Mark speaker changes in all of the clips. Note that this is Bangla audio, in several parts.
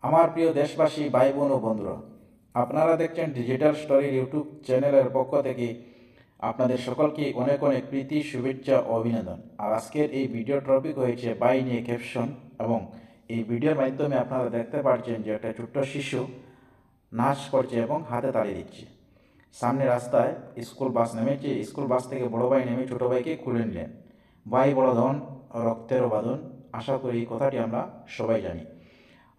Speaker 1: আমার প্রিয় দেশবাসী, ভাই বোন ও বন্ধুরা, আপনারা দেখছেন ডিজিটাল স্টোরির ইউটিউব চ্যানেলের পক্ষ থেকে আপনাদের সকলকে অনেক অনেক প্রীতি, শুভেচ্ছা ও অভিনন্দন। আর আজকের এই ভিডিও টপিক হয়েছে বাই নিয়ে ক্যাপশন। এবং এই ভিডিওর মাধ্যমে আপনারা দেখতে পাচ্ছেন যে একটা ছোট্ট শিশু নাচ করছে এবং হাতে তালি দিচ্ছে। সামনে রাস্তায় স্কুল বাস নেমেছে। স্কুল বাস থেকে বড় ভাই নেমে ছোট ভাইকে খুলে নিলেন। ভাই বড় ধন, রক্তেরও বাঁধন। আশা করি এই কথাটি আমরা সবাই জানি।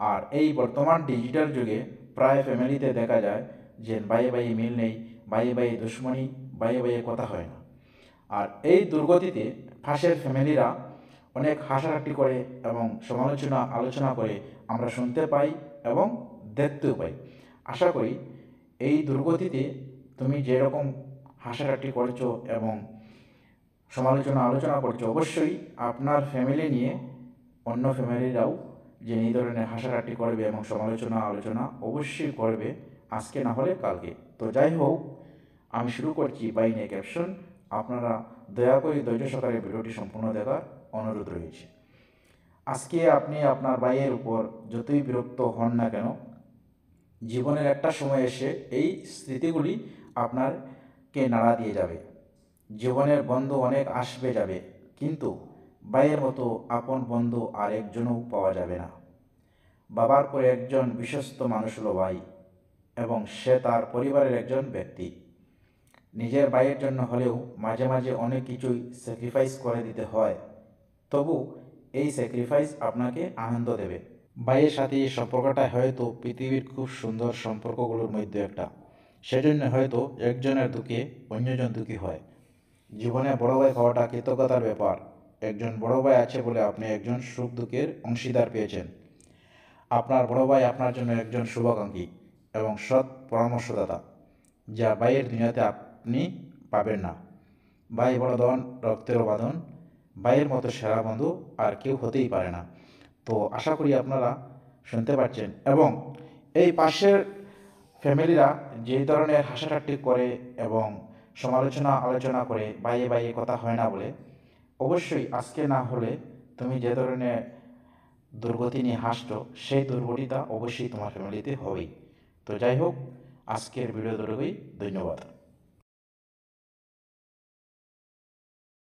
Speaker 1: আর এই বর্তমান ডিজিটাল যুগে প্রায় ফ্যামিলিতে দেখা যায় যে ভাইয়ে ভাইয়ে মিল নেই, ভাইয়ে ভাইয়ে দুশ্মনী, ভাইয়ে ভাইয়ে কথা হয় না। আর এই দুর্গতিতে পাশের ফ্যামিলিরা অনেক হাসাহাসি করে এবং আলোচনা করে আমরা শুনতে পাই এবং দেখতেও পাই। আশা করি এই দুর্গতিতে তুমি যেরকম হাসাহাসি করছো এবং আলোচনা করছো, অবশ্যই আপনার ফ্যামিলি নিয়ে অন্য ফ্যামিলিরাও যে এই ধরনের হাসাহাসি করবে এবং আলোচনা অবশ্যই করবে, আজকে না হলে কালকে। তো যাই হোক, আমি শুরু করছি বাই নিয়ে ক্যাপশন। আপনারা দয়া করে ধৈর্য সহকারে ভিডিওটি সম্পূর্ণ দেখার অনুরোধ রয়েছে। আজকে আপনি আপনার ভাইয়ের উপর যতই বিরক্ত হন না কেন, জীবনের একটা সময় এসে এই স্মৃতিগুলি আপনারকে নাড়া দিয়ে যাবে। জীবনের বন্ধু অনেক আসবে যাবে, কিন্তু ভাইয়ের মতো আপন বন্ধু আর একজনও পাওয়া যাবে না। বাবার পরে একজন বিশ্বস্ত মানুষ হলো ভাই, এবং সে তার পরিবারের একজন ব্যক্তি। নিজের ভাইয়ের জন্য হলেও মাঝে মাঝে অনেক কিছুই স্যাক্রিফাইস করে দিতে হয়, তবু এই স্যাক্রিফাইস আপনাকে আনন্দ দেবে। ভাইয়ের সাথে এই সম্পর্কটা হয়তো পৃথিবীর খুব সুন্দর সম্পর্কগুলোর মধ্যে একটা। সেজন্য হয়তো একজনের দুঃখে অন্যজন দুঃখী হয়। জীবনে বড় ভাই হওয়াটা কৃতজ্ঞতার ব্যাপার। একজন বড় ভাই আছে বলে আপনি একজন সুখ দুঃখের অংশীদার পেয়েছেন। আপনার বড় ভাই আপনার জন্য একজন শুভাকাঙ্ক্ষী এবং সৎ পরামর্শদাতা, যা ভাইয়ের দুনিয়াতে আপনি পাবেন না। ভাই বড় ধন, রক্তেরও বাঁধন। ভাইয়ের মতো সেরা বন্ধু আর কেউ হতেই পারে না। তো আশা করি আপনারা শুনতে পাচ্ছেন। এবং এই পাশের ফ্যামিলিরা যে ধরনের হাসাহাসি করে এবং আলোচনা করে বাইয়ে বাইয়ে কথা হয় না বলে, অবশ্যই আজকে না হলে তুমি যে ধরনের দুর্গতি নিয়ে হাসছো, সেই দুর্গতিটা অবশ্যই তোমার ফ্যামিলিতে হবেই। তো যাই হোক, আজকের ভিডিও ধন্যবাদ।